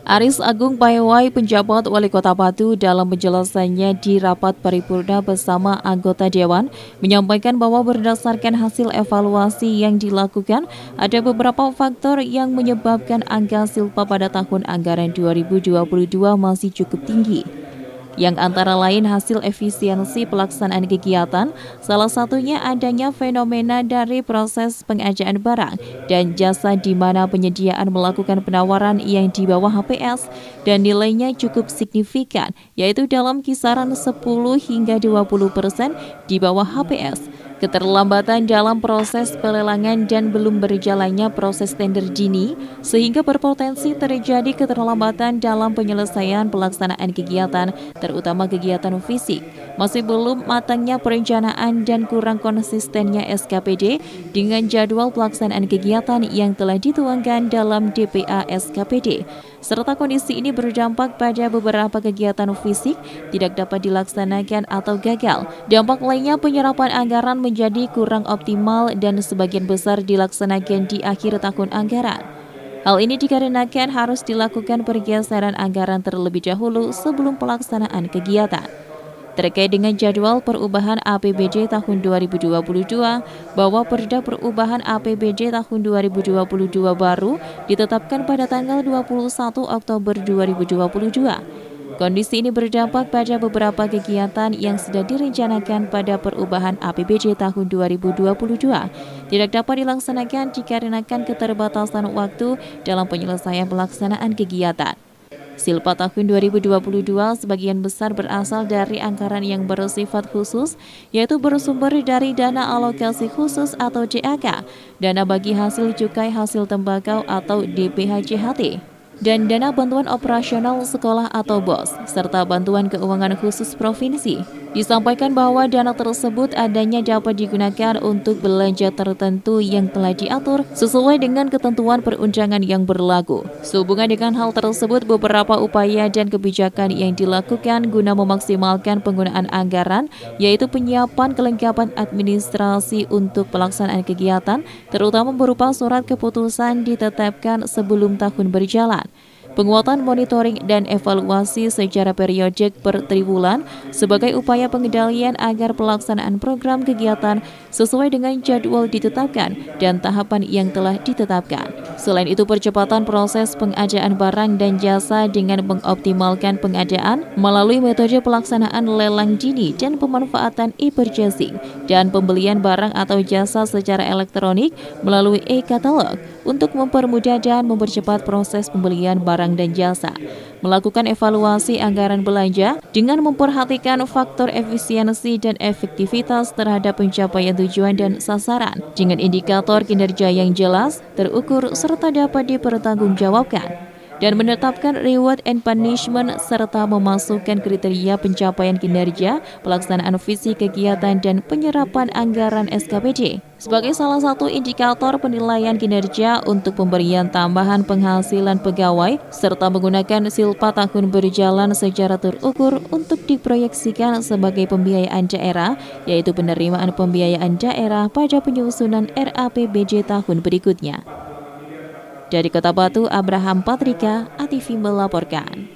Aris Agung Payawai, penjabat Wali Kota Batu, dalam penjelasannya di rapat paripurna bersama anggota Dewan, menyampaikan bahwa berdasarkan hasil evaluasi yang dilakukan, ada beberapa faktor yang menyebabkan angka silpa pada tahun anggaran 2022 masih cukup tinggi. Yang antara lain hasil efisiensi pelaksanaan kegiatan, salah satunya adanya fenomena dari proses pengadaan barang dan jasa di mana penyediaan melakukan penawaran yang di bawah HPS dan nilainya cukup signifikan, yaitu dalam kisaran 10 hingga 20% di bawah HPS. Keterlambatan dalam proses pelelangan dan belum berjalannya proses tender dini, sehingga berpotensi terjadi keterlambatan dalam penyelesaian pelaksanaan kegiatan, terutama kegiatan fisik. Masih belum matangnya perencanaan dan kurang konsistennya SKPD dengan jadwal pelaksanaan kegiatan yang telah dituangkan dalam DPA SKPD. Serta kondisi ini berdampak pada beberapa kegiatan fisik tidak dapat dilaksanakan atau gagal. Dampak lainnya penyerapan anggaran menjadi kurang optimal dan sebagian besar dilaksanakan di akhir tahun anggaran. Hal ini dikarenakan harus dilakukan pergeseran anggaran terlebih dahulu sebelum pelaksanaan kegiatan. Terkait dengan jadwal perubahan APBD tahun 2022, bahwa Perda Perubahan APBD tahun 2022 baru ditetapkan pada tanggal 21 Oktober 2022. Kondisi ini berdampak pada beberapa kegiatan yang sudah direncanakan pada perubahan APBD tahun 2022 tidak dapat dilaksanakan dikarenakan keterbatasan waktu dalam penyelesaian pelaksanaan kegiatan. Silpa tahun 2022 sebagian besar berasal dari anggaran yang bersifat khusus, yaitu bersumber dari dana alokasi khusus atau DAK, dana bagi hasil cukai hasil tembakau atau DPHJHT, dan dana bantuan operasional sekolah atau BOS, serta bantuan keuangan khusus provinsi. Disampaikan bahwa dana tersebut adanya dapat digunakan untuk belanja tertentu yang telah diatur sesuai dengan ketentuan perundangan yang berlaku. Sehubungan dengan hal tersebut, beberapa upaya dan kebijakan yang dilakukan guna memaksimalkan penggunaan anggaran, yaitu penyiapan kelengkapan administrasi untuk pelaksanaan kegiatan, terutama berupa surat keputusan ditetapkan sebelum tahun berjalan. Penguatan monitoring dan evaluasi secara periodik per triwulan sebagai upaya pengendalian agar pelaksanaan program kegiatan sesuai dengan jadwal ditetapkan dan tahapan yang telah ditetapkan. Selain itu, percepatan proses pengadaan barang dan jasa dengan mengoptimalkan pengadaan melalui metode pelaksanaan lelang dini dan pemanfaatan e-purchasing dan pembelian barang atau jasa secara elektronik melalui e-katalog untuk mempermudah dan mempercepat proses pembelian barang dan jasa. Melakukan evaluasi anggaran belanja dengan memperhatikan faktor efisiensi dan efektivitas terhadap pencapaian tujuan dan sasaran dengan indikator kinerja yang jelas, terukur, serta dapat dipertanggungjawabkan, dan menetapkan reward and punishment serta memasukkan kriteria pencapaian kinerja, pelaksanaan visi kegiatan dan penyerapan anggaran SKPD sebagai salah satu indikator penilaian kinerja untuk pemberian tambahan penghasilan pegawai, serta menggunakan silpa tahun berjalan secara terukur untuk diproyeksikan sebagai pembiayaan daerah, yaitu penerimaan pembiayaan daerah pada penyusunan RAPBD tahun berikutnya. Dari Kota Batu, Abraham Patrika, ATV melaporkan.